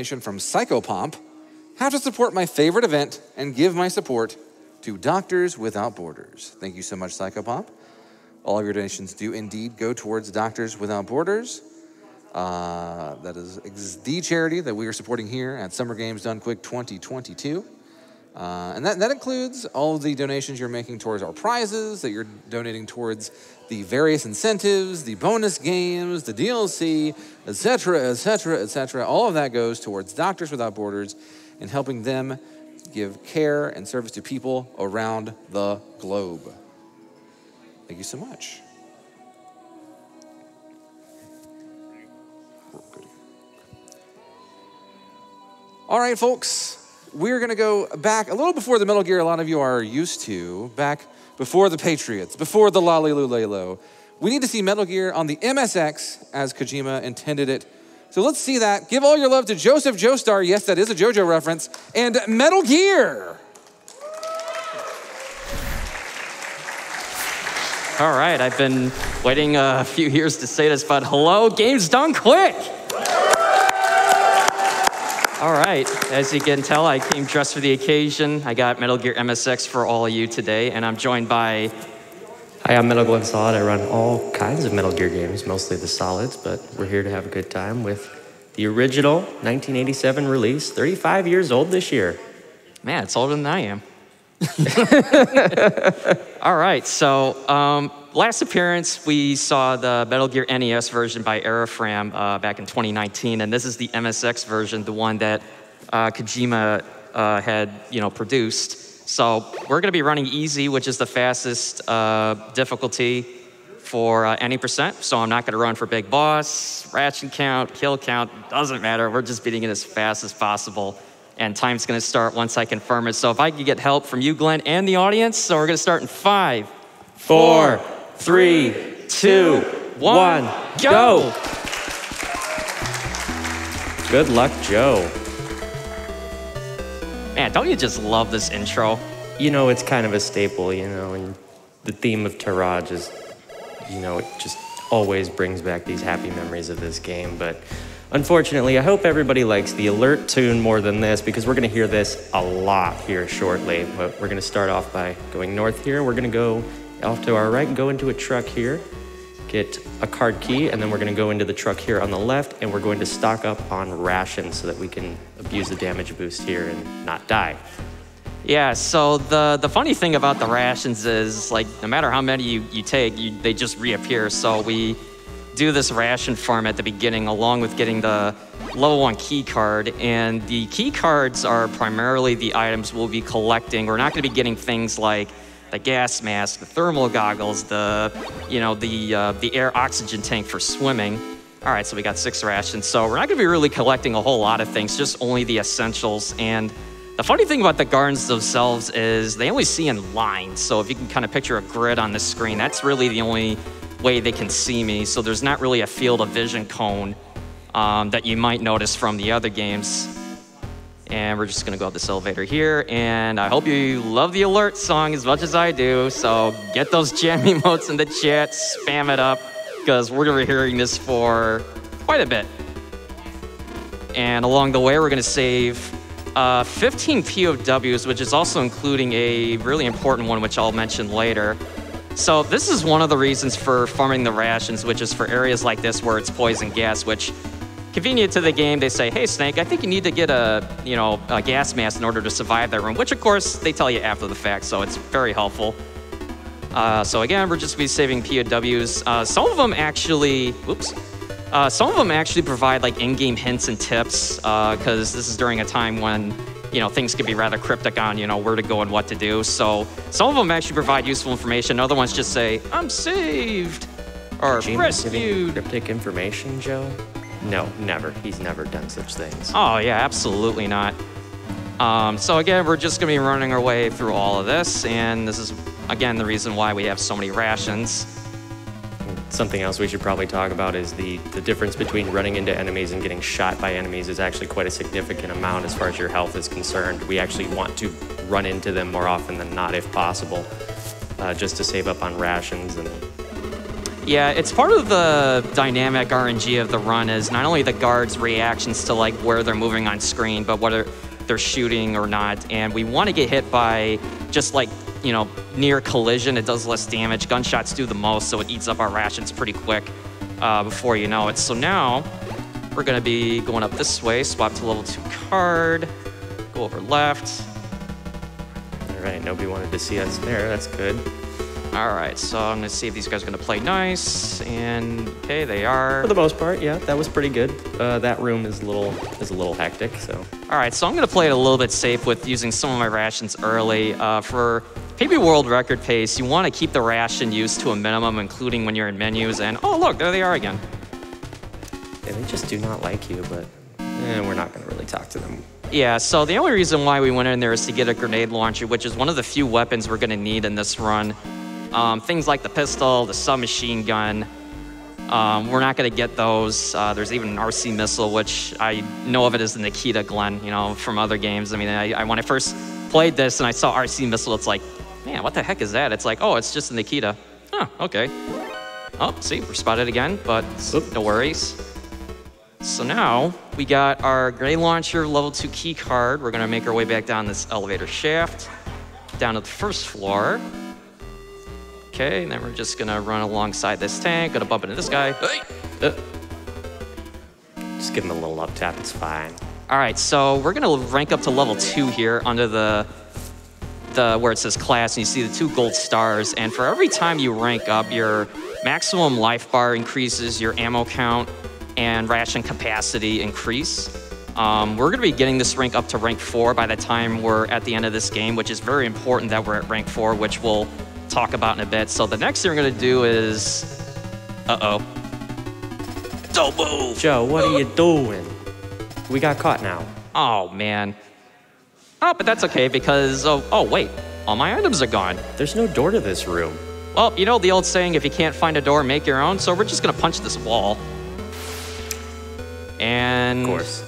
From Psychopomp, how to support my favorite event and give my support to Doctors Without Borders. Thank you so much, Psychopomp. All of your donations do indeed go towards Doctors Without Borders. That is the charity that we are supporting here at Summer Games Done Quick 2022. And that includes all of the donations you're making towards our prizes, that you're donating towards the various incentives, the bonus games, the DLC, etc., etc., etc. All of that goes towards Doctors Without Borders and helping them give care and service to people around the globe. Thank you so much. All right, folks. We're going to go back a little before the Metal Gear a lot of you are used to, back before the Patriots, before the Lalilulelo. We need to see Metal Gear on the MSX as Kojima intended it. So let's see that. Give all your love to Joseph Joestar, yes, that is a JoJo reference, and Metal Gear. All right, I've been waiting a few years to say this, but hello, Games Done Quick. All right, as you can tell, I came dressed for the occasion. I got Metal Gear MSX for all of you today, and I'm joined by... Hi, I'm metalglennsolid. I run all kinds of Metal Gear games, mostly the solids, but we're here to have a good time with the original 1987 release, 35 years old this year. Man, it's older than I am. All right, so last appearance, we saw the Metal Gear NES version by Aerofram back in 2019, and this is the MSX version, the one that Kojima had, produced. So we're going to be running easy, which is the fastest difficulty for any percent. So I'm not going to run for big boss, ration count, kill count, doesn't matter. We're just beating it as fast as possible. And time's going to start once I confirm it. So if I could get help from you, Glenn, and the audience. So we're going to start in 5, 4, 3, 2, 1, go! Good luck, Joe. Man, don't you just love this intro? It's kind of a staple, and the theme of Taraj is, it just always brings back these happy memories of this game. But unfortunately, I hope everybody likes the alert tune more than this, because we're going to hear this a lot here shortly. But we're going to start off by going north here. We're going to go off to our right and go into a truck here, get a card key, and then we're going to go into the truck here on the left, and we're going to stock up on rations so that we can abuse the damage boost here and not die. Yeah, so the funny thing about the rations is, no matter how many you take, they just reappear. So we do this ration farm at the beginning along with getting the level 1 key card, and the key cards are primarily the items we'll be collecting. We're not going to be getting things like the gas mask, the thermal goggles, the air oxygen tank for swimming. All right, so we got 6 rations. So we're not going to be really collecting a whole lot of things, just only the essentials. And the funny thing about the gardens themselves is they only see in lines. So if you can kind of picture a grid on the screen, that's really the only way they can see me. So there's not really a field of vision cone that you might notice from the other games. And we're just gonna go up this elevator here, and I hope you love the alert song as much as I do, so get those jam emotes in the chat, spam it up, because we're gonna be hearing this for quite a bit. And along the way, we're gonna save 15 POWs, which is also including a really important one, which I'll mention later. So this is one of the reasons for farming the rations, which is for areas like this where it's poison gas, which convenient to the game, they say, hey, Snake, I think you need to get a gas mask in order to survive that room, which, of course, they tell you after the fact, so it's very helpful. So again, we're just be saving POWs. Some of them actually provide in-game hints and tips, because this is during a time when things can be rather cryptic on where to go and what to do. So some of them actually provide useful information. Other ones just say, I'm saved, or rescued. Cryptic information, Joe? No, never. He's never done such things. Oh, yeah, absolutely not. So again, we're just going to be running our way through all of this, and this is, again, the reason why we have so many rations. Something else we should probably talk about is the difference between running into enemies and getting shot by enemies is actually quite a significant amount as far as your health is concerned. We actually want to run into them more often than not if possible, just to save up on rations. And Yeah, it's part of the dynamic RNG of the run is not only the guards' reactions to like where they're moving on screen, but whether they're shooting or not. And we want to get hit by just like, you know, near collision. It does less damage. Gunshots do the most, so it eats up our rations pretty quick before you know it. So now we're going to be going up this way, swap to level 2 card, go over left. All right, nobody wanted to see us there. That's good. All right, so I'm going to see if these guys are going to play nice, and okay, they are. For the most part, yeah, that was pretty good. That room is a little hectic, so. All right, so I'm going to play it a little bit safe with using some of my rations early. For PB World Record pace, you want to keep the ration use to a minimum, including when you're in menus, and oh, look, there they are again. Yeah, they just do not like you, but we're not going to really talk to them. Yeah, so the only reason why we went in there is to get a grenade launcher, which is one of the few weapons we're going to need in this run. Things like the pistol, the submachine gun, we're not going to get those. There's even an RC missile, which I know of it as the Nikita Glenn, you know, from other games. I mean, when I first played this and I saw RC missile, it's like, man, what the heck is that? It's like, oh, it's just a Nikita. Huh, okay. Oh, see, we're spotted again, but no worries. So now we got our grenade launcher level 2 key card. We're going to make our way back down this elevator shaft, down to the first floor. Okay, and then we're just gonna run alongside this tank, gonna bump into this guy. Hey! Just give him a little up tap, it's fine. All right, so we're gonna rank up to level 2 here under the where it says class, and you see the 2 gold stars. And for every time you rank up, your maximum life bar increases, your ammo count and ration capacity increase. We're gonna be getting this rank up to rank 4 by the time we're at the end of this game, which is very important that we're at rank 4, which we'll talk about in a bit. So the next thing we're gonna do is, don't move. Joe, what are you doing? We got caught now. Oh man. Oh, but that's okay because oh wait, all my items are gone. There's no door to this room. Well, you know the old saying, if you can't find a door, make your own. So we're just gonna punch this wall. And of course.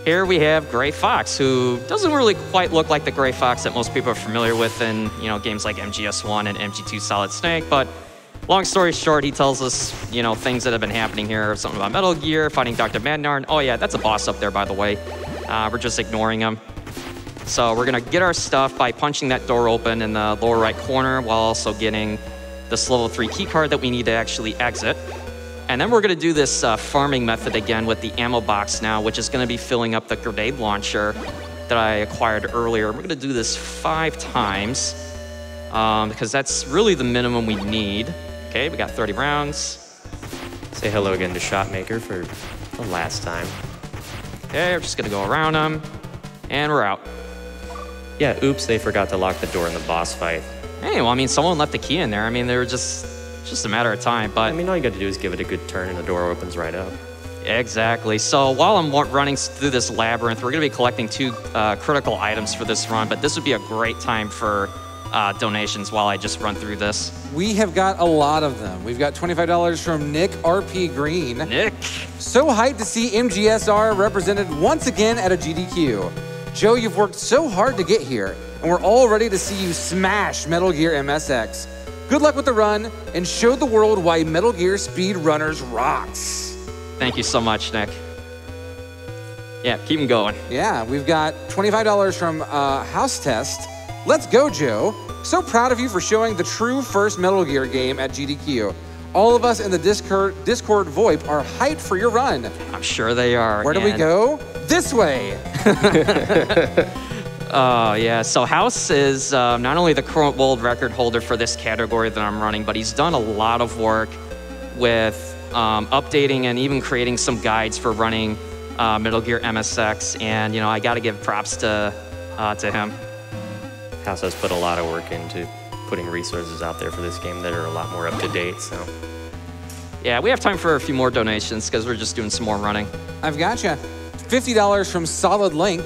Here we have Gray Fox, who doesn't really quite look like the Gray Fox that most people are familiar with in, you know, games like MGS1 and MG2 Solid Snake. But long story short, he tells us, you know, things that have been happening here. Something about Metal Gear, fighting Dr. Madnarn. Oh yeah, that's a boss up there, by the way. We're just ignoring him. So we're gonna get our stuff by punching that door open in the lower right corner, while also getting this level 3 key card that we need to actually exit. And then we're gonna do this farming method again with the ammo box now, which is gonna be filling up the grenade launcher that I acquired earlier. We're gonna do this 5 times because that's really the minimum we need. Okay, we got 30 rounds. Say hello again to Shotmaker for the last time. Okay, we're just gonna go around them and we're out. Yeah, oops, they forgot to lock the door in the boss fight. Hey, well, I mean, someone left the key in there. I mean, they were just a matter of time, but... I mean, all you got to do is give it a good turn and the door opens right up. Exactly. So while I'm running through this labyrinth, we're going to be collecting 2 critical items for this run, but this would be a great time for donations while I just run through this. We have got a lot of them. We've got $25 from Nick RP Green. Nick. So hyped to see MGSR represented once again at a GDQ. Joe, you've worked so hard to get here, and we're all ready to see you smash Metal Gear MSX. Good luck with the run, and show the world why Metal Gear Speed Runners rocks. Thank you so much, Nick. Yeah, keep them going. Yeah, we've got $25 from House Test. Let's go, Joe. So proud of you for showing the true first Metal Gear game at GDQ. All of us in the Discord VoIP are hyped for your run. I'm sure they are. Where do we go? This way. Yeah, so House is not only the current world record holder for this category that I'm running, but he's done a lot of work with updating and even creating some guides for running Metal Gear MSX. And, you know, I got to give props to him. House has put a lot of work into putting resources out there for this game that are a lot more up to date, so. Yeah, we have time for a few more donations because we're just doing some more running. I've got you. $50 from Solid Link.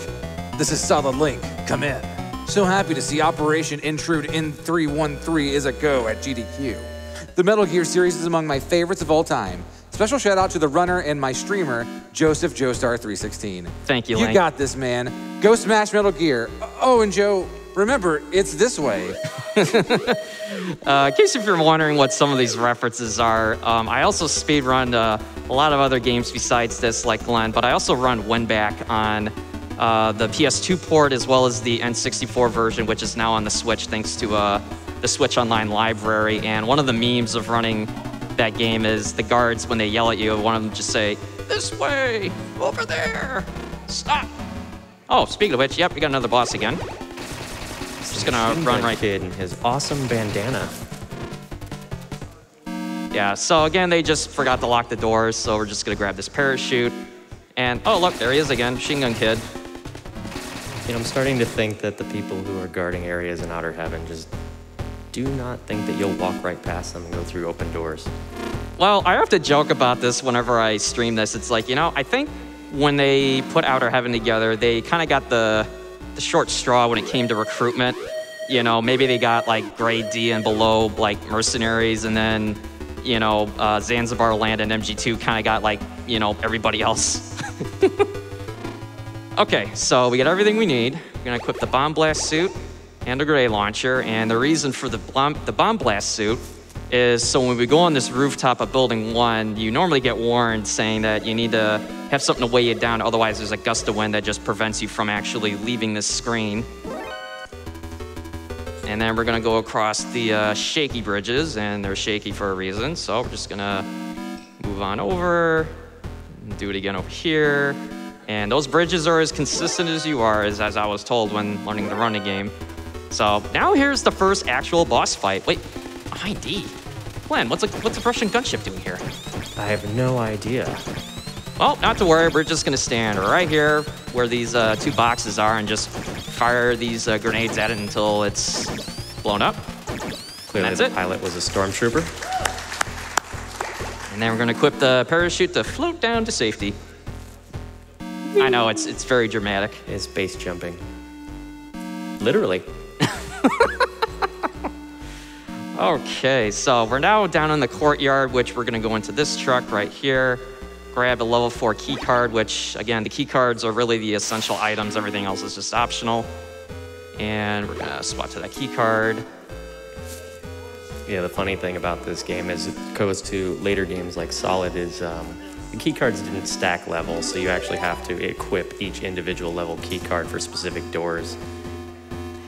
This is Solid Link. Come in. So happy to see Operation Intrude N313 is a go at GDQ. The Metal Gear series is among my favorites of all time. Special shout out to the runner and my streamer, JosephJoestar316. Thank you, You Link. got this, man. Go smash Metal Gear. Oh, and Joe, Remember, it's this way. In case if you're wondering what some of these references are, I also speedrun a lot of other games besides this, like Glenn, but I also run Winback on the PS2 port as well as the N64 version, which is now on the Switch thanks to the Switch Online library. And one of the memes of running that game is the guards, when they yell at you, one of them just say, "This way, over there, stop." Oh, speaking of which, yep, we got another boss again. Just gonna run right kid in his awesome bandana. Yeah, so again, they just forgot to lock the doors, so we're just gonna grab this parachute. And, oh, look, there he is again, Machine Gun Kid. You know, I'm starting to think that the people who are guarding areas in Outer Heaven just do not think that you'll walk right past them and go through open doors. Well, I have to joke about this whenever I stream this. It's like, you know, I think when they put Outer Heaven together, they kind of got the short straw when it came to recruitment. You know, maybe they got like grade D and below like mercenaries, and then, you know, Zanzibar Land and MG2 kind of got like, you know, everybody else. Okay, so we got everything we need. We're gonna equip the bomb blast suit and a grenade launcher, and the reason for the bomb blast suit is so when we go on this rooftop of building 1, you normally get warned saying that you need to have something to weigh you down, otherwise there's a gust of wind that just prevents you from actually leaving this screen. And then we're gonna go across the shaky bridges, and they're shaky for a reason, so we're just gonna move on over, do it again over here. And those bridges are as consistent as you are, as I was told when learning the running game. So now here's the first actual boss fight. Wait, ID? Glenn, what's a Russian gunship doing here? I have no idea. Well, not to worry, we're just gonna stand right here where these 2 boxes are and just fire these grenades at it until it's blown up. Clearly the pilot was a stormtrooper. And then we're gonna equip the parachute to float down to safety. I know, it's very dramatic. It's base jumping. Literally. Okay, so we're now down in the courtyard, which we're gonna go into this truck right here, grab a level 4 key card, which again, the key cards are really the essential items, everything else is just optional. And we're gonna swap to that key card. Yeah, the funny thing about this game is it goes to later games like Solid is the key cards didn't stack levels, so you actually have to equip each individual level key card for specific doors.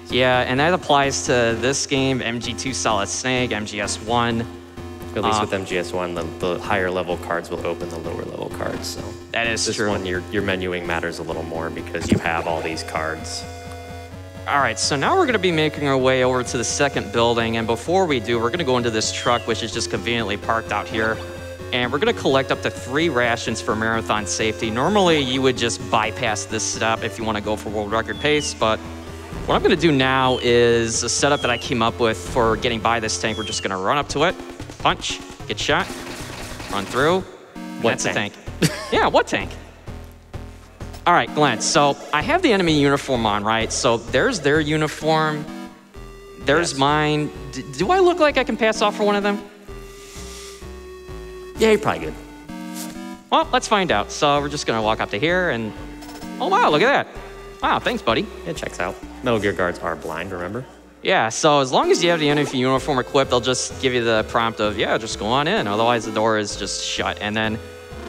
Yeah, and that applies to this game, MG2 Solid Snake, MGS1. At least with MGS1, the higher level cards will open the lower level cards. So that is this true. One, your menuing matters a little more because you have all these cards. All right, so now we're gonna be making our way over to the second building, and before we do, we're gonna go into this truck, which is just conveniently parked out here, and we're gonna collect up to 3 rations for marathon safety. Normally, you would just bypass this step if you wanna go for world record pace, but what I'm gonna do now is a setup that I came up with for getting by this tank. We're just gonna run up to it, punch, get shot, run through. That's a tank. Yeah, what tank? All right, Glenn, so I have the enemy uniform on, right? So there's their uniform, there's mine. Do I look like I can pass off for one of them? Yeah, you're probably good. Well, let's find out. So we're just gonna walk up to here and, oh wow, look at that. Wow, thanks, buddy. It checks out. Metal Gear guards are blind, remember? Yeah, so as long as you have the enemy uniform equipped, they'll just give you the prompt of, yeah, just go on in. Otherwise, the door is just shut. And then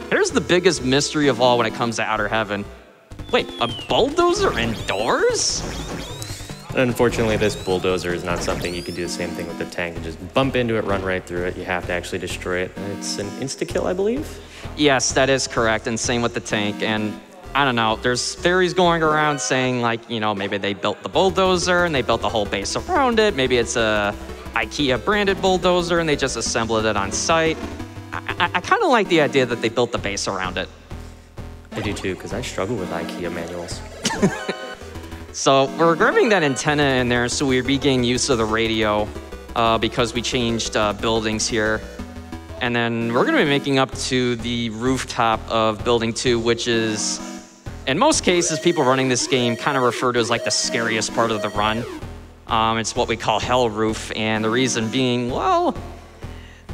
here's the biggest mystery of all when it comes to Outer Heaven. Wait, a bulldozer indoors? Unfortunately, this bulldozer is not something you can do the same thing with the tank and just bump into it, run right through it. You have to actually destroy it. It's an insta-kill, I believe? Yes, that is correct, and same with the tank. And I don't know, there's theories going around saying like, you know, maybe they built the bulldozer and they built the whole base around it. Maybe it's a IKEA branded bulldozer and they just assembled it on site. I kind of like the idea that they built the base around it. I do too, because I struggle with IKEA manuals. So we're grabbing that antenna in there so we regain use of the radio because we changed buildings here. And then we're gonna be making up to the rooftop of building 2, which is, in most cases, people running this game kind of refer to as like the scariest part of the run. It's what we call Hell Roof, and the reason being, well,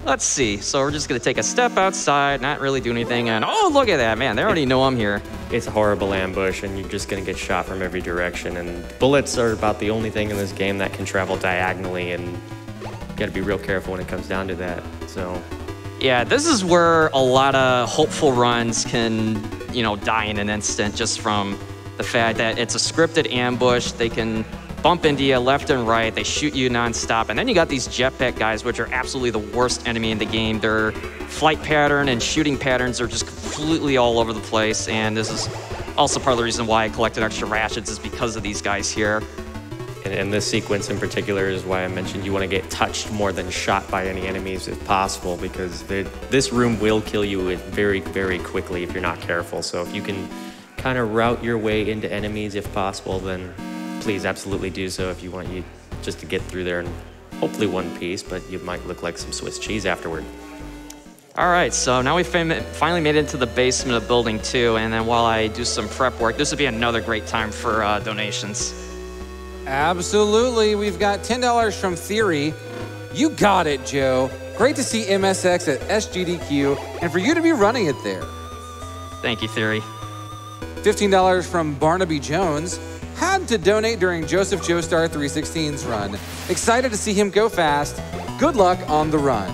let's see. So we're just gonna take a step outside, not really do anything, and oh, look at that, man. They already know I'm here. It's a horrible ambush, and you're just gonna get shot from every direction. And bullets are about the only thing in this game that can travel diagonally, and you gotta be real careful when it comes down to that. So, yeah, this is where a lot of hopeful runs can, you know, die in an instant just from the fact that it's a scripted ambush. They can bump into you left and right. They shoot you nonstop. And then you got these jetpack guys, which are absolutely the worst enemy in the game. Their flight pattern and shooting patterns are just completely all over the place. And this is also part of the reason why I collected extra rations, is because of these guys here. and this sequence in particular is why I mentioned you want to get touched more than shot by any enemies if possible, because this room will kill you very, very quickly if you're not careful. So if you can kind of route your way into enemies if possible, then please absolutely do so if you want you just to get through there in hopefully one piece, but you might look like some Swiss cheese afterward. All right, so now we finally made it into the basement of Building 2, and then while I do some prep work, this would be another great time for donations. Absolutely. We've got $10 from Theory. You got it, Joe. Great to see MSX at SGDQ, and for you to be running it there. Thank you, Theory. $15 from Barnaby Jones. Had to donate during JosephJoestar316's run. Excited to see him go fast. Good luck on the run.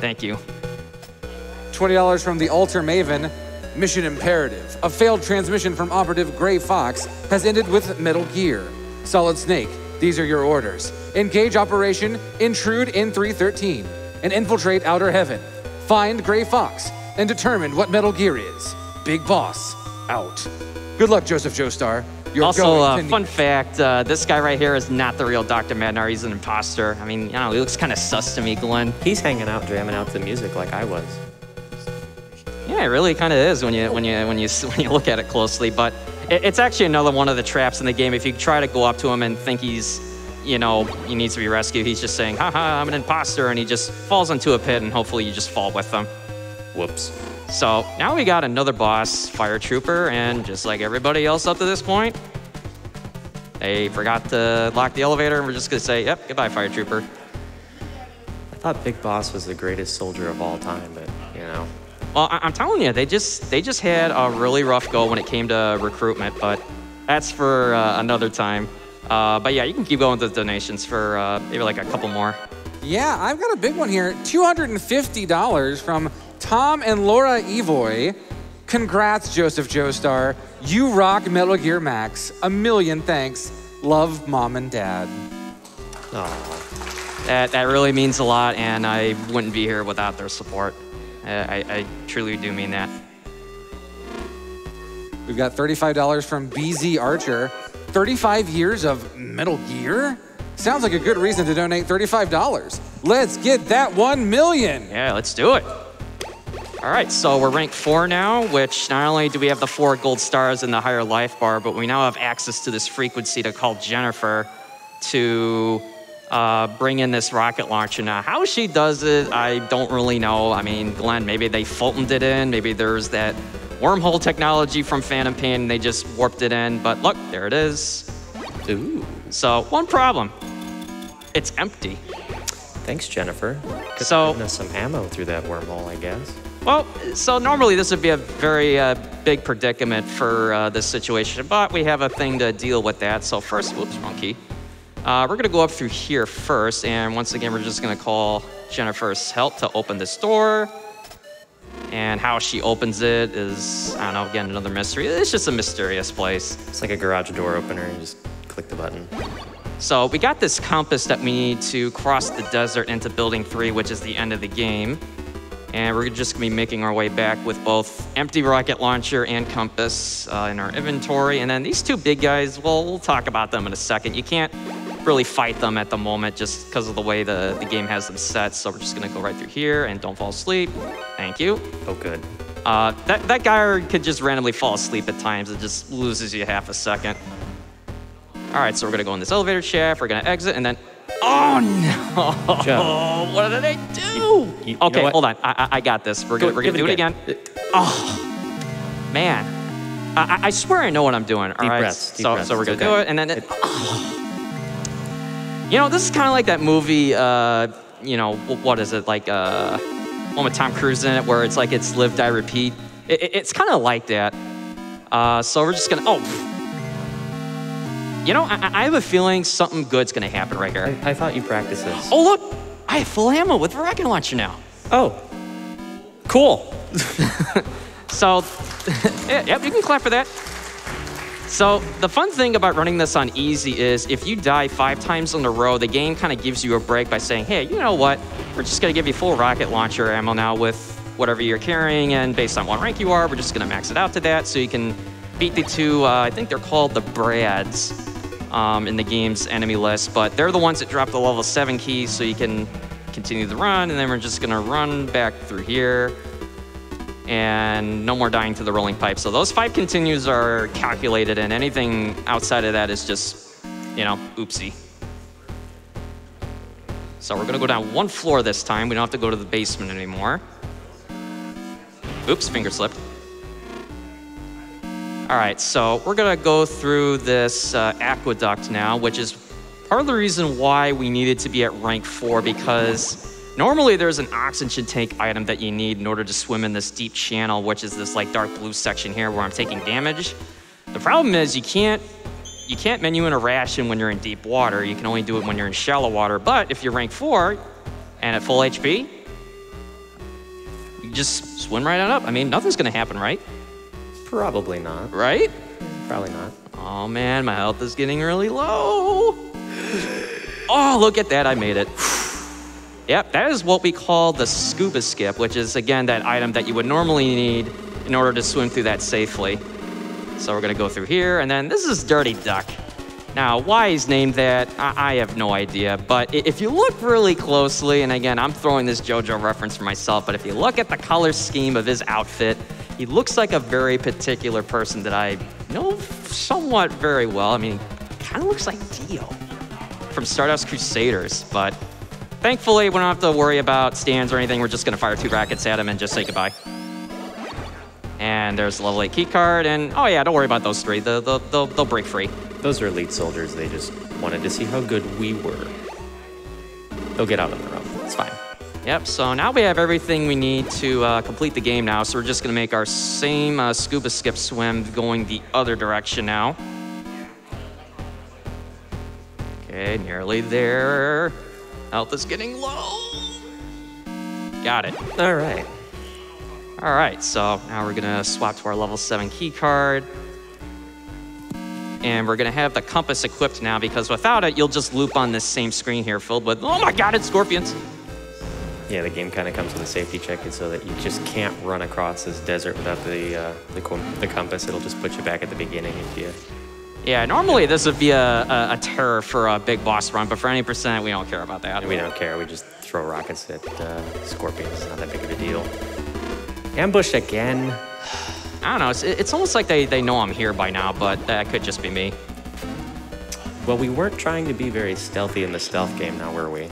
Thank you. $20 from the Alter Maven. Mission imperative. A failed transmission from Operative Gray Fox has ended with Metal Gear. Solid Snake, these are your orders. Engage Operation Intrude N313 and infiltrate Outer Heaven. Find Gray Fox and determine what Metal Gear is. Big Boss, out. Good luck, Joseph Joestar. Also, fun fact, this guy right here is not the real Dr. Madnar. He's an imposter. I mean, you know, he looks kind of sus to me, Glenn. He's hanging out, jamming out to music like I was. Yeah, it really kind of is when you look at it closely. But it's actually another one of the traps in the game. If you try to go up to him and think he's, you know, he needs to be rescued, he's just saying, haha, I'm an imposter, and he just falls into a pit, and hopefully you just fall with him. Whoops. So now we got another boss, Fire Trooper, and just like everybody else up to this point, they forgot to lock the elevator, and we're just gonna say, yep, goodbye, Fire Trooper. I thought Big Boss was the greatest soldier of all time, but, you know. Well, I'm telling you, they just had a really rough go when it came to recruitment, but that's for another time. But yeah, you can keep going with the donations for maybe like a couple more. Yeah, I've got a big one here. $250 from Tom and Laura Evoy. Congrats, Joseph Joestar. You rock Metal Gear Max. A million thanks. Love, Mom and Dad. Aww. That really means a lot, and I wouldn't be here without their support. I truly do mean that. We've got $35 from BZ Archer. 35 years of Metal Gear? Sounds like a good reason to donate $35. Let's get that 1 million. Yeah, let's do it. All right, so we're ranked 4 now, which not only do we have the 4 gold stars in the higher life bar, but we now have access to this frequency to call Jennifer to bring in this rocket launcher. Now, how she does it, I don't really know. I mean, Glenn, maybe they Fultoned it in. Maybe there's that wormhole technology from Phantom Pain, and they just warped it in. But look, there it is. Ooh. So, one problem. It's empty. Thanks, Jennifer. Could So, have given us some ammo through that wormhole, I guess. well, so normally this would be a very big predicament for this situation, but we have a thing to deal with that. So first, whoops, wrong key. We're gonna go up through here first, and once again, we're just gonna call Jennifer's help to open this door. And how she opens it is, I don't know, again, another mystery. It's just a mysterious place. It's like a garage door opener, and you just click the button. So we got this compass that we need to cross the desert into Building 3, which is the end of the game. And we're just gonna be making our way back with both empty rocket launcher and compass in our inventory. And then these 2 big guys, well, we'll talk about them in a second. You can't really fight them at the moment just because of the way the game has them set. So we're just gonna go right through here and don't fall asleep. Thank you. Oh, good. That guy could just randomly fall asleep at times. It just loses you half a second. All right, so we're gonna go in this elevator shaft. We're gonna exit and then, oh no! Joe. What did I do? Okay, know hold on. I got this. We're gonna do it again. Oh, man. I swear I know what I'm doing. All right. Deep breaths. So we're gonna do it, and then you know, this is kind of like that movie. you know, what is it, like one with Tom Cruise in it where it's like it's live, die, repeat. It's kind of like that. So we're just gonna, you know, I have a feeling something good's gonna happen right here. I thought you practiced this. Oh, look, I have full ammo with the rocket launcher now. Oh, cool. So, yep, you can clap for that. So the fun thing about running this on easy is if you die 5 times in a row, the game kind of gives you a break by saying, hey, you know what? We're just gonna give you full rocket launcher ammo now with whatever you're carrying, and based on what rank you are, we're just gonna max it out to that so you can beat the 2, I think they're called the Brads in the game's enemy list, but they're the ones that drop the level 7 keys so you can continue the run, and then we're just gonna run back through here. And no more dying to the rolling pipe. So those 5 continues are calculated, and anything outside of that is just, you know, oopsie. So we're gonna go down 1 floor this time. We don't have to go to the basement anymore. Oops, finger slipped. All right, so we're gonna go through this aqueduct now, which is part of the reason why we needed to be at rank 4, because normally there's an oxygen tank item that you need in order to swim in this deep channel, which is this like dark blue section here where I'm taking damage. The problem is you can't menu in a ration when you're in deep water. You can only do it when you're in shallow water. But if you're rank 4 and at full HP, you just swim right on up. I mean, nothing's gonna happen, right? Probably not. Right? Probably not. Oh man, my health is getting really low. Oh, look at that, I made it. Yep, that is what we call the scuba skip, which is, again, that item that you would normally need in order to swim through that safely. So we're gonna go through here, and then this is Dirty Duck. Now, why he's named that, I have no idea, but if you look really closely, and again, I'm throwing this JoJo reference for myself, but if you look at the color scheme of his outfit, he looks like a very particular person that I know somewhat very well. I mean, kind of looks like Dio from Stardust Crusaders, but thankfully, we don't have to worry about stands or anything. We're just gonna fire 2 rockets at him and just say goodbye. And there's the level 8 key card, and oh yeah, don't worry about those 3. They'll break free. Those are elite soldiers. They just wanted to see how good we were. They'll get out on their own. It's fine. Yep, so now we have everything we need to complete the game now, so we're just gonna make our same scuba skip swim going the other direction now. Okay, nearly there. Health is getting low. Got it. All right. All right, so now we're gonna swap to our level 7 key card. And we're gonna have the compass equipped now, because without it, you'll just loop on this same screen here filled with, oh my God, it's scorpions. Yeah, the game kind of comes with a safety check so that you just can't run across this desert without the compass. It'll just put you back at the beginning if you... Yeah, normally this would be a terror for a big boss run, but for any percent, we don't care about that. We don't care. We just throw rockets at scorpions. It's not that big of a deal. Ambush again. I don't know. It's almost like they know I'm here by now, but that could just be me. Well, we weren't trying to be very stealthy in the stealth game now, were we?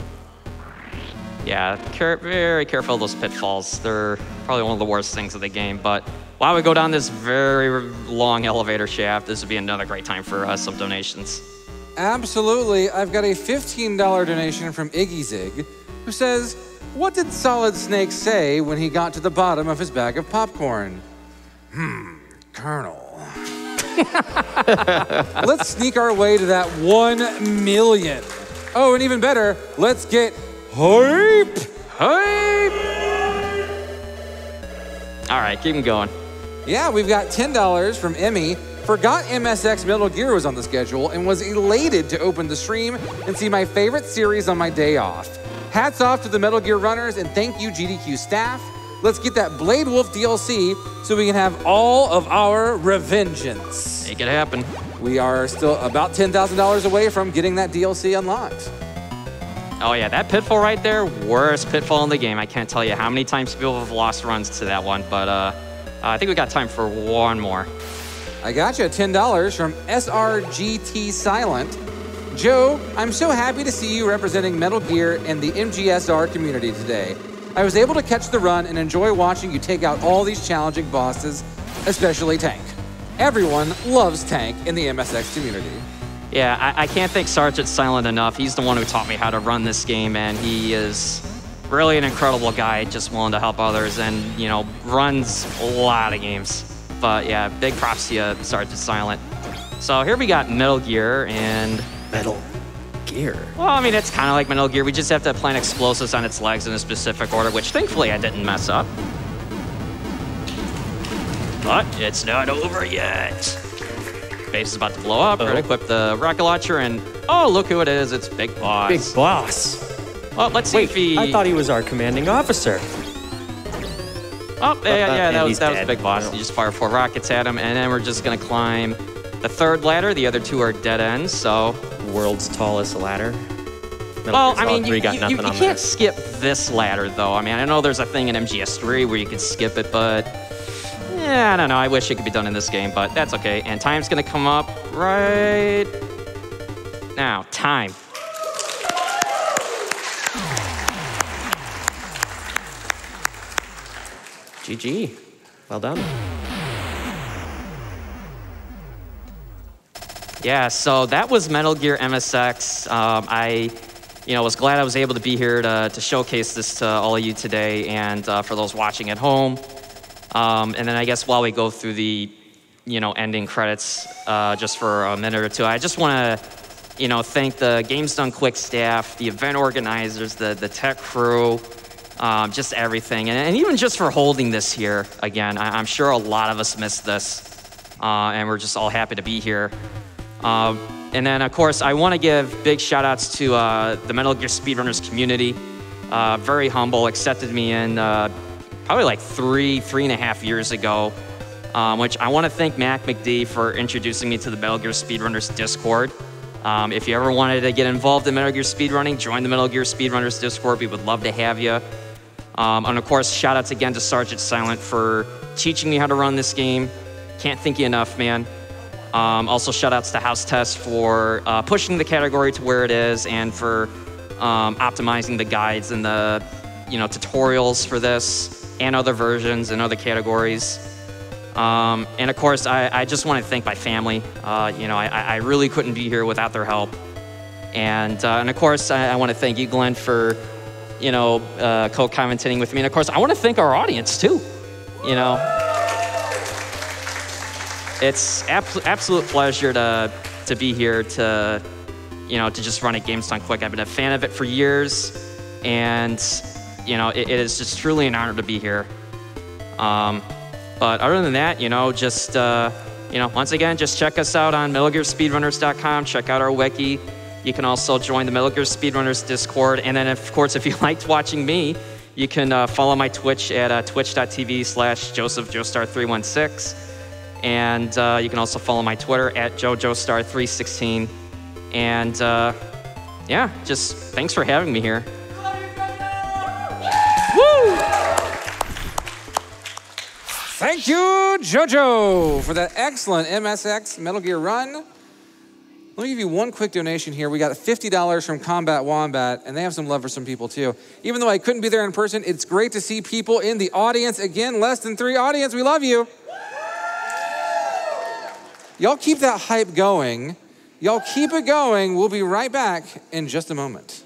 Yeah, very careful of those pitfalls. They're probably one of the worst things of the game, but while we go down this very long elevator shaft, this would be another great time for some donations. Absolutely. I've got a $15 donation from Iggy Zig, who says, what did Solid Snake say when he got to the bottom of his bag of popcorn? Colonel. Let's sneak our way to that 1 million. Oh, and even better, let's get hype! Hype! All right, keep them going. Yeah, we've got $10 from Emmy. Forgot MSX Metal Gear was on the schedule and was elated to open the stream and see my favorite series on my day off. Hats off to the Metal Gear runners and thank you GDQ staff. Let's get that Blade Wolf DLC so we can have all of our revengeance. Make it happen. We are still about $10,000 away from getting that DLC unlocked. Oh yeah, that pitfall right there, worst pitfall in the game. I can't tell you how many times people have lost runs to that one, but I think we got time for one more. I got you $10 from SRGT Silent. Joe, I'm so happy to see you representing Metal Gear and the MGSR community today. I was able to catch the run and enjoy watching you take out all these challenging bosses, especially Tank. Everyone loves Tank in the MSX community. Yeah, I can't thank Sergeant Silent enough. He's the one who taught me how to run this game, and he is really an incredible guy, just willing to help others, and, you know, runs a lot of games. But yeah, big props to you, Sergeant Silent. So here we got Metal Gear, and... Metal Gear? Well, I mean, it's kind of like Metal Gear. We just have to plant explosives on its legs in a specific order, which thankfully I didn't mess up. But it's not over yet. Base is about to blow up. We're gonna equip the rocket launcher, and oh, look who it is! It's Big Boss. Big Boss. Well, let's see if he. I thought he was our commanding officer. Oh, yeah, that was Big Boss. No. You just fire 4 rockets at him, and then we're just gonna climb the 3rd ladder. The other 2 are dead ends. So. World's tallest ladder. Well, I mean, you can't skip this ladder, though. I mean, I know there's a thing in MGS3 where you could skip it, but. Yeah, I don't know. I wish it could be done in this game, but that's okay. And time's gonna come up right now. Time. GG. Well done. Yeah, so that was Metal Gear MSX. I was glad I was able to be here to showcase this to all of you today, and for those watching at home. And then I guess while we go through the, ending credits just for a minute or two, I just want to, thank the Games Done Quick staff, the event organizers, the tech crew, just everything. And even just for holding this here again. I'm sure a lot of us missed this, and we're just all happy to be here. And then, of course, I want to give big shout-outs to the Metal Gear Speedrunners community. Very humble, accepted me in probably like 3.5 years ago, which I want to thank Mac McD for introducing me to the Metal Gear Speedrunners Discord. If you ever wanted to get involved in Metal Gear speedrunning, join the Metal Gear Speedrunners Discord. We would love to have you. And of course, shout-outs again to Sergeant Silent for teaching me how to run this game. Can't thank you enough, man. Also, shout-outs to House Test for pushing the category to where it is, and for optimizing the guides and the tutorials for this and other versions and other categories. And of course, I just want to thank my family. I really couldn't be here without their help. And of course, I want to thank you, Glenn, for co-commentating with me. And of course, I want to thank our audience too. It's absolute pleasure to be here to just run at Games Done Quick. I've been a fan of it for years, and it is just truly an honor to be here. But other than that, once again, just check us out on metalgearspeedrunners.com. Check out our wiki. You can also join the Metal Gear Speedrunners Discord. And then, of course, if you liked watching me, you can follow my Twitch at twitch.tv/JosephJoestar316. And you can also follow my Twitter at JosephJoestar316. And just thanks for having me here. Woo! Thank you, JoJo, for that excellent MSX Metal Gear run. Let me give you one quick donation here. We got $50 from Combat Wombat, and they have some love for some people too. Even though I couldn't be there in person, it's great to see people in the audience. Again, less than 3 audience, we love you. Y'all keep that hype going. Y'all keep it going. We'll be right back in just a moment.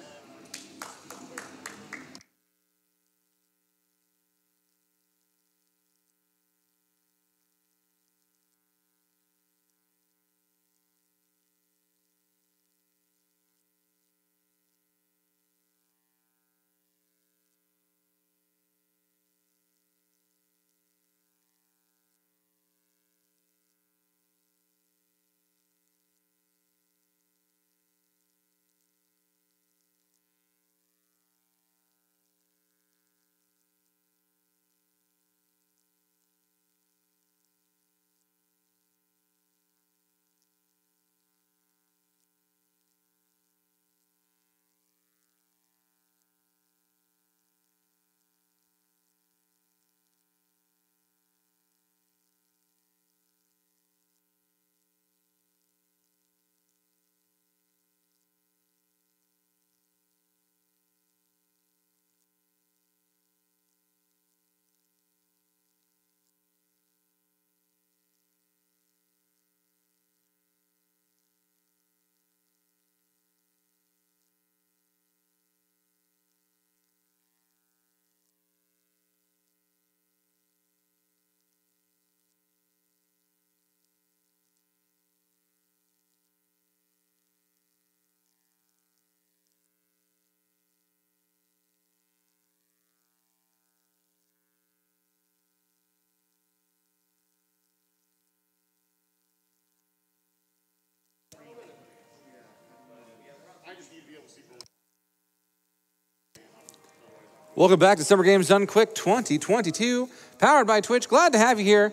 Welcome back to Summer Games Done Quick 2022, powered by Twitch. Glad to have you here.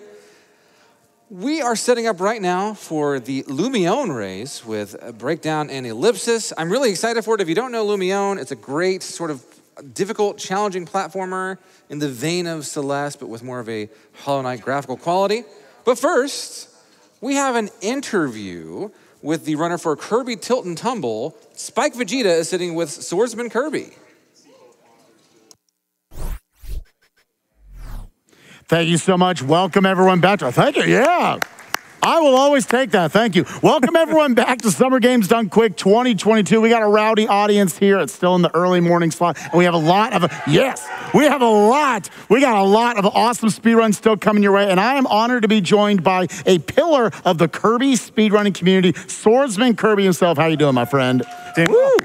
We are setting up right now for the Lumion race with a breakdown and ellipsis. I'm really excited for it. If you don't know Lumion, it's a great sort of difficult, challenging platformer in the vein of Celeste, but with more of a Hollow Knight graphical quality. But first, we have an interview with the runner for Kirby Tilt and Tumble. Spikevegeta is sitting with swordsmankirby. Thank you so much. Welcome everyone back to, thank you, yeah. I will always take that, thank you. Welcome everyone back to Summer Games Done Quick 2022. We got a rowdy audience here. It's still in the early morning slot. And we have a lot of, we got a lot of awesome speedruns still coming your way. And I am honored to be joined by a pillar of the Kirby speedrunning community, swordsmankirby himself. How you doing, my friend? Woo!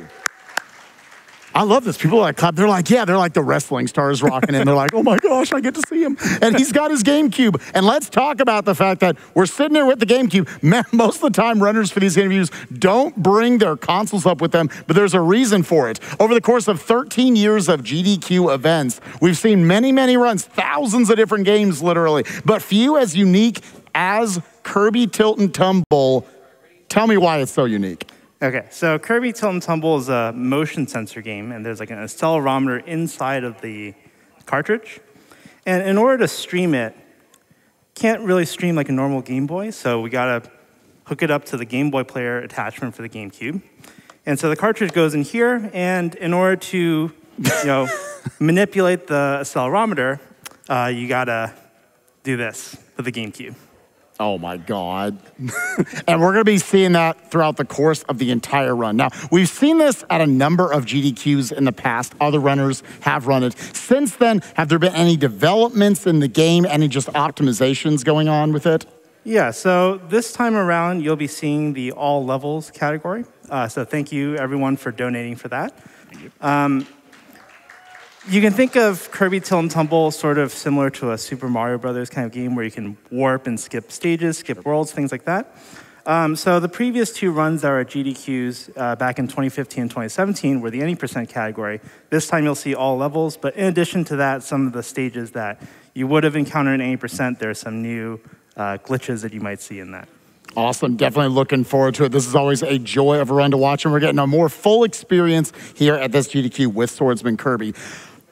I love this. People are like, they're like, yeah, they're like the wrestling stars rocking in. They're like, oh my gosh, I get to see him. And he's got his GameCube. And let's talk about the fact that we're sitting here with the GameCube. Man, most of the time, runners for these interviews don't bring their consoles up with them, but there's a reason for it. Over the course of 13 years of GDQ events, we've seen many, many runs, thousands of different games, literally, but few as unique as Kirby Tilt and Tumble. Tell me why it's so unique. Okay, so Kirby Tilt and Tumble is a motion sensor game, and there's like an accelerometer inside of the cartridge. And in order to stream it, can't really stream like a normal Game Boy, so we gotta hook it up to the Game Boy player attachment for the GameCube. And so the cartridge goes in here, and in order to manipulate the accelerometer, you gotta do this with the GameCube. Oh my God. And we're gonna be seeing that throughout the course of the entire run. Now, we've seen this at a number of GDQs in the past. Other runners have run it. Since then, have there been any developments in the game, any just optimizations going on with it? Yeah, so this time around, you'll be seeing the all levels category. So thank you everyone for donating for that. Thank you. You can think of Kirby Tilt and Tumble sort of similar to a Super Mario Brothers kind of game where you can warp and skip stages, skip worlds, things like that. So the previous two runs that were at GDQs back in 2015 and 2017 were the any % category. This time you'll see all levels, but in addition to that, some of the stages that you would have encountered in any %, there are some new glitches that you might see in that. Awesome, definitely looking forward to it. This is always a joy of a run to watch, and we're getting a more full experience here at this GDQ with swordsmankirby.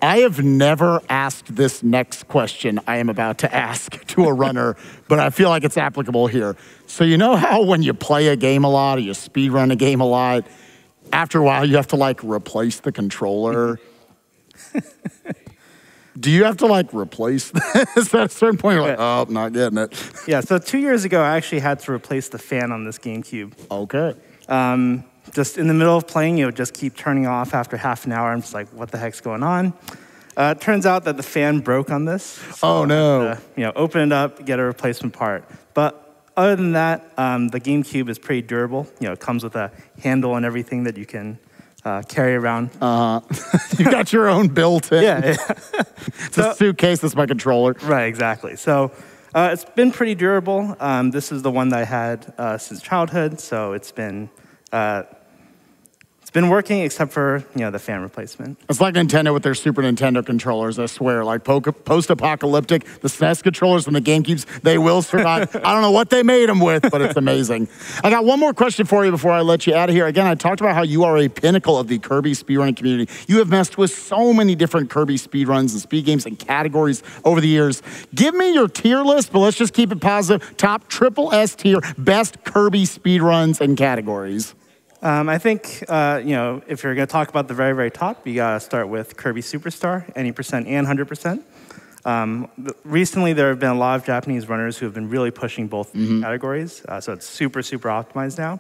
I have never asked this next question I am about to ask to a runner, but I feel like it's applicable here. So you know how when you play a game a lot or you speed run a game a lot, after a while you have to like replace the controller? Do you have to like replace this at a certain point? You're like, oh, not getting it. Yeah, so 2 years ago I actually had to replace the fan on this GameCube. Okay. Just in the middle of playing, it would just keep turning off after half an hour. I'm just like, what the heck's going on? It turns out that the fan broke on this. So oh, no. Open it up, get a replacement part. But other than that, the GameCube is pretty durable. It comes with a handle and everything that you can carry around. You got your own built-in. Yeah. It's a suitcase, that's my controller. Right, exactly. So it's been pretty durable. This is the one that I had since childhood, so it's been working except for, the fan replacement. It's like Nintendo with their Super Nintendo controllers, I swear. Like post-apocalyptic, the SNES controllers and the GameCubes, they will survive. I don't know what they made them with, but it's amazing. I got one more question for you before I let you out of here. Again, I talked about how you are a pinnacle of the Kirby speedrunning community. You have messed with so many different Kirby speedruns and speed games and categories over the years. Give me your tier list, but let's just keep it positive. Top triple S tier, best Kirby speedruns and categories. I think, if you're going to talk about the very, very top, you got to start with Kirby Superstar, any % and 100%. Recently, there have been a lot of Japanese runners who have been really pushing both categories, so it's super, super optimized now.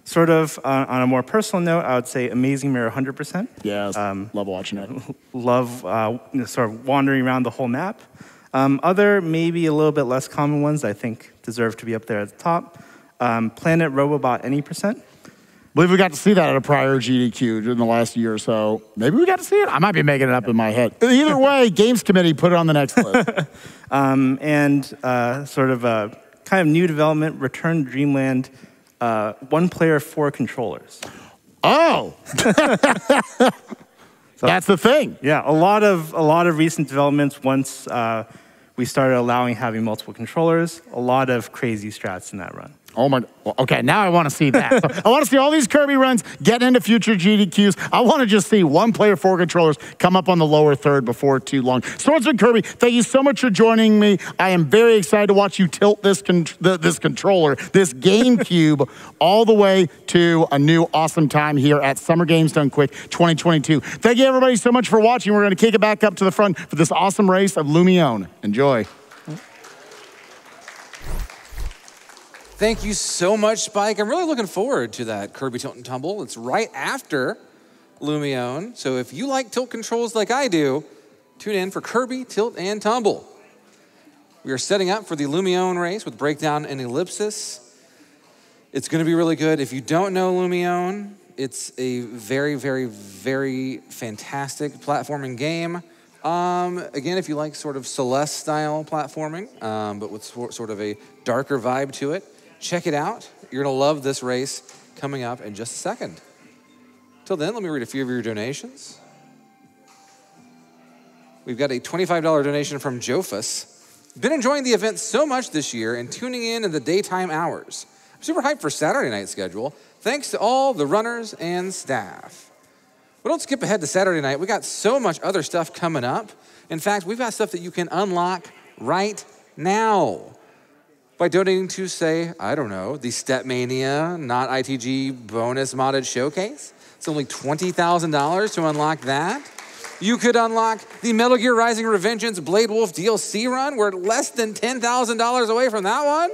Sort of on a more personal note, I would say Amazing Mirror 100%. Yeah, love watching it. Love sort of wandering around the whole map. Other, maybe a little bit less common ones I think deserve to be up there at the top. Planet Robobot any %. believe we got to see that at a prior GDQ in the last year or so. Maybe we got to see it. I might be making it up in my head. Either way, Games Committee, put it on the next list. Sort of a kind of new development, Return to Dreamland, 1 player, 4 controllers. Oh! So, that's the thing. Yeah, a lot of recent developments once we started allowing having multiple controllers. A lot of crazy strats in that run. Oh my, well, okay, now I want to see that. So I want to see all these Kirby runs getting into future GDQs. I want to just see one player, 4 controllers come up on the lower third before too long. Swordsman Kirby, thank you so much for joining me. I am very excited to watch you tilt this controller, this GameCube, all the way to a new awesome time here at Summer Games Done Quick 2022. Thank you everybody so much for watching. We're going to kick it back up to the front for this awesome race of Lumion. Enjoy. Thank you so much, Spike. I'm really looking forward to that Kirby Tilt and Tumble. It's right after Lumion. So if you like tilt controls like I do, tune in for Kirby Tilt and Tumble. We are setting up for the Lumion race with Breakdown and Ellipsis. It's going to be really good. If you don't know Lumion, it's a very, very, very fantastic platforming game. Again, if you like sort of Celeste-style platforming, but with sort of a darker vibe to it, check it out. You're going to love this race coming up in just a second. Till then, let me read a few of your donations. We've got a $25 donation from Jofus. Been enjoying the event so much this year and tuning in the daytime hours. I'm super hyped for Saturday night schedule. Thanks to all the runners and staff. Well, don't skip ahead to Saturday night. We got so much other stuff coming up. In fact, we've got stuff that you can unlock right now by donating to, say, I don't know, the Stepmania Not ITG Bonus Modded Showcase. It's only $20,000 to unlock that. You could unlock the Metal Gear Rising Revengeance Blade Wolf DLC run. We're less than $10,000 away from that one.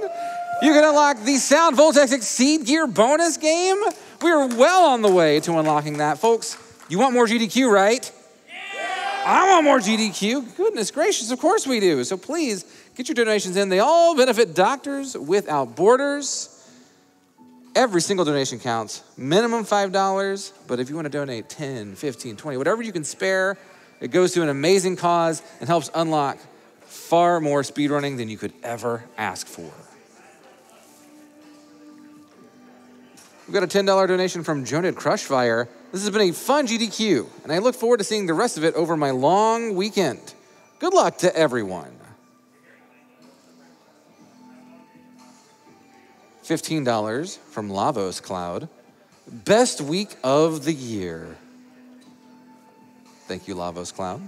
You can unlock the Sound Voltex Exceed Gear bonus game. We're well on the way to unlocking that. Folks, you want more GDQ, right? Yeah! I want more GDQ. Goodness gracious, of course we do. So please, get your donations in. They all benefit Doctors Without Borders. Every single donation counts. Minimum $5, but if you want to donate 10, 15, 20, whatever you can spare, it goes to an amazing cause and helps unlock far more speedrunning than you could ever ask for. We've got a $10 donation from Jonah Crushfire. This has been a fun GDQ, and I look forward to seeing the rest of it over my long weekend. Good luck to everyone. $15 from Lavos Cloud. Best week of the year. Thank you, Lavos Cloud.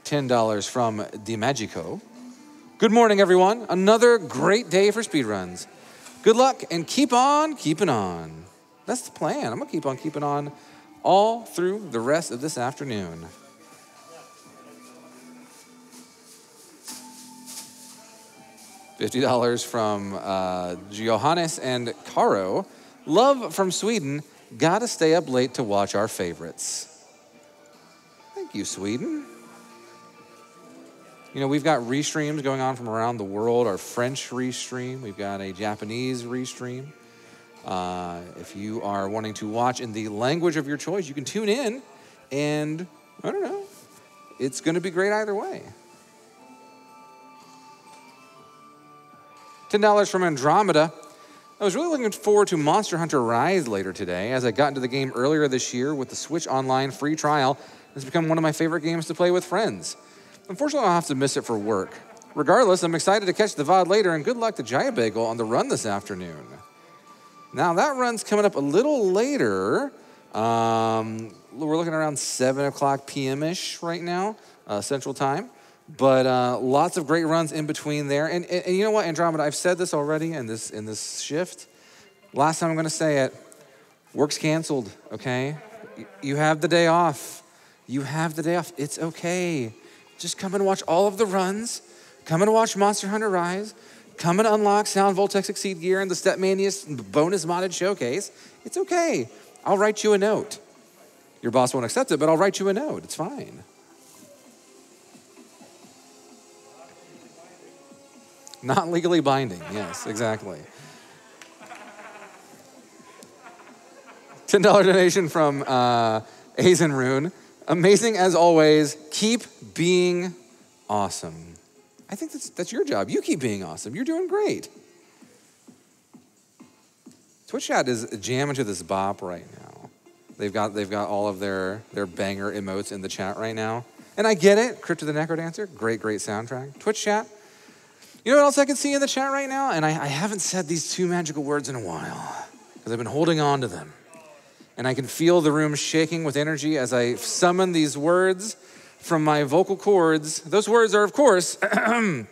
$10 from DiMagico. Good morning, everyone. Another great day for speedruns. Good luck and keep on keeping on. That's the plan. I'm going to keep on keeping on all through the rest of this afternoon. $50 from Johannes and Caro. Love from Sweden. Gotta stay up late to watch our favorites. Thank you, Sweden. You know, we've got restreams going on from around the world. Our French restream. We've got a Japanese restream. If you are wanting to watch in the language of your choice, you can tune in. And, I don't know, it's going to be great either way. $10 from Andromeda. I was really looking forward to Monster Hunter Rise later today, as I got into the game earlier this year with the Switch Online free trial. It's become one of my favorite games to play with friends. Unfortunately, I'll have to miss it for work. Regardless, I'm excited to catch the VOD later, and good luck to Jaya Bagel on the run this afternoon. Now, that run's coming up a little later. We're looking around 7 o'clock p.m.-ish right now, Central Time. But lots of great runs in between there. And you know what, Andromeda, I've said this already in this shift. Last time I'm going to say it. Work's canceled, okay? You have the day off. You have the day off. It's okay. Just come and watch all of the runs. Come and watch Monster Hunter Rise. Come and unlock Sound Voltex Exceed Gear and the Stepmania bonus modded showcase. It's okay. I'll write you a note. Your boss won't accept it, but I'll write you a note. It's fine. Not legally binding, yes, exactly. $10 donation from Azenrune. Amazing as always. Keep being awesome. I think that's your job. You keep being awesome. You're doing great. Twitch chat is jamming to this bop right now. They've got all of their banger emotes in the chat right now. And I get it. Crypt of the Necrodancer, great soundtrack. Twitch chat. You know what else I can see in the chat right now? And I haven't said these two magical words in a while because I've been holding on to them. And I can feel the room shaking with energy as I summon these words from my vocal cords. Those words are, of course, Prime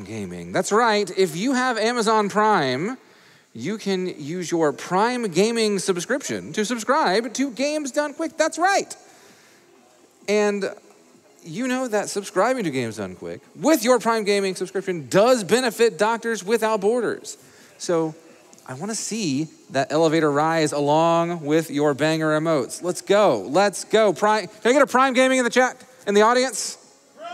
Gaming. That's right. If you have Amazon Prime, you can use your Prime Gaming subscription to subscribe to Games Done Quick. That's right. And you know that subscribing to Games Done Quick with your Prime Gaming subscription does benefit Doctors Without Borders. So I want to see that elevator rise along with your banger emotes. Let's go. Let's go. Prime. Can I get a Prime Gaming in the chat, in the audience? Prime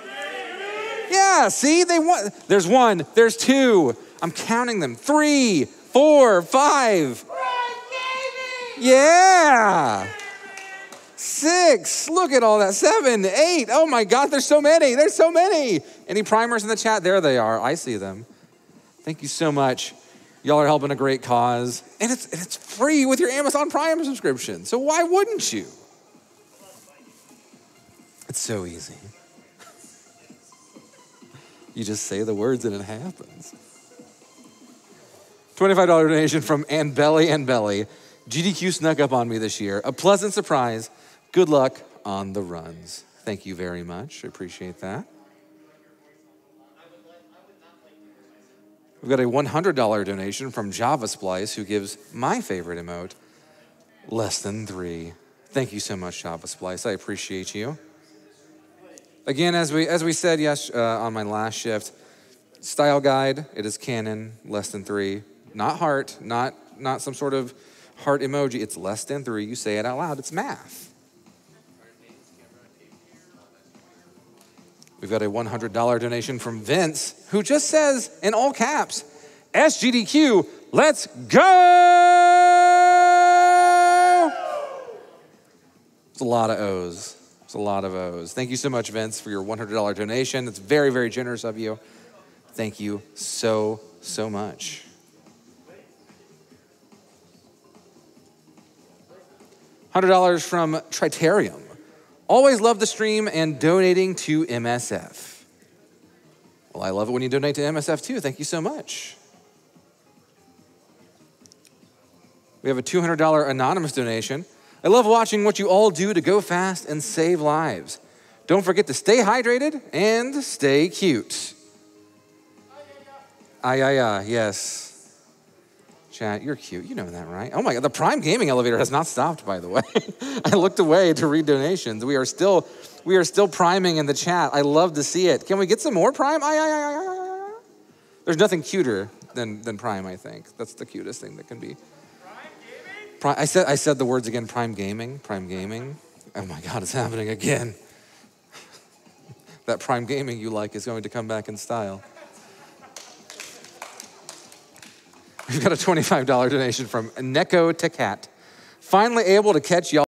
Gaming! Yeah, see? They want. There's one. There's two. I'm counting them. 3, 4, 5. Prime Gaming! Yeah! 6, look at all that. 7, 8, oh my God, there's so many. There's so many. Any primers in the chat? There they are. I see them. Thank you so much. Y'all are helping a great cause. And it's free with your Amazon Prime subscription. So why wouldn't you? It's so easy. You just say the words and it happens. $25 donation from Anbelly. GDQ snuck up on me this year. A pleasant surprise. Good luck on the runs. Thank you very much. I appreciate that. We've got a $100 donation from Java Splice, who gives my favorite emote, less than 3. Thank you so much, Java Splice. I appreciate you. Again, as we said on my last shift, style guide, it is canon, less than 3. Not heart, not some sort of heart emoji. It's less than 3. You say it out loud. It's math. We've got a $100 donation from Vince, who just says, in all caps, SGDQ, let's go! It's a lot of O's. It's a lot of O's. Thank you so much, Vince, for your $100 donation. It's very, very generous of you. Thank you so much. $100 from Tritarium. Always love the stream and donating to MSF. Well, I love it when you donate to MSF too. Thank you so much. We have a $200 anonymous donation. I love watching what you all do to go fast and save lives. Don't forget to stay hydrated and stay cute. Yes. Chat, you're cute. You know that, right? Oh my God, the Prime Gaming elevator has not stopped, by the way. I looked away to read donations. We are still priming in the chat. I love to see it. Can we get some more Prime? There's nothing cuter than Prime, I think. That's the cutest thing that can be. Prime Gaming? I said the words again, Prime Gaming. Prime Gaming. Oh my God, it's happening again. That Prime Gaming you like is going to come back in style. We've got a $25 donation from Neko Takat. Finally able to catch y'all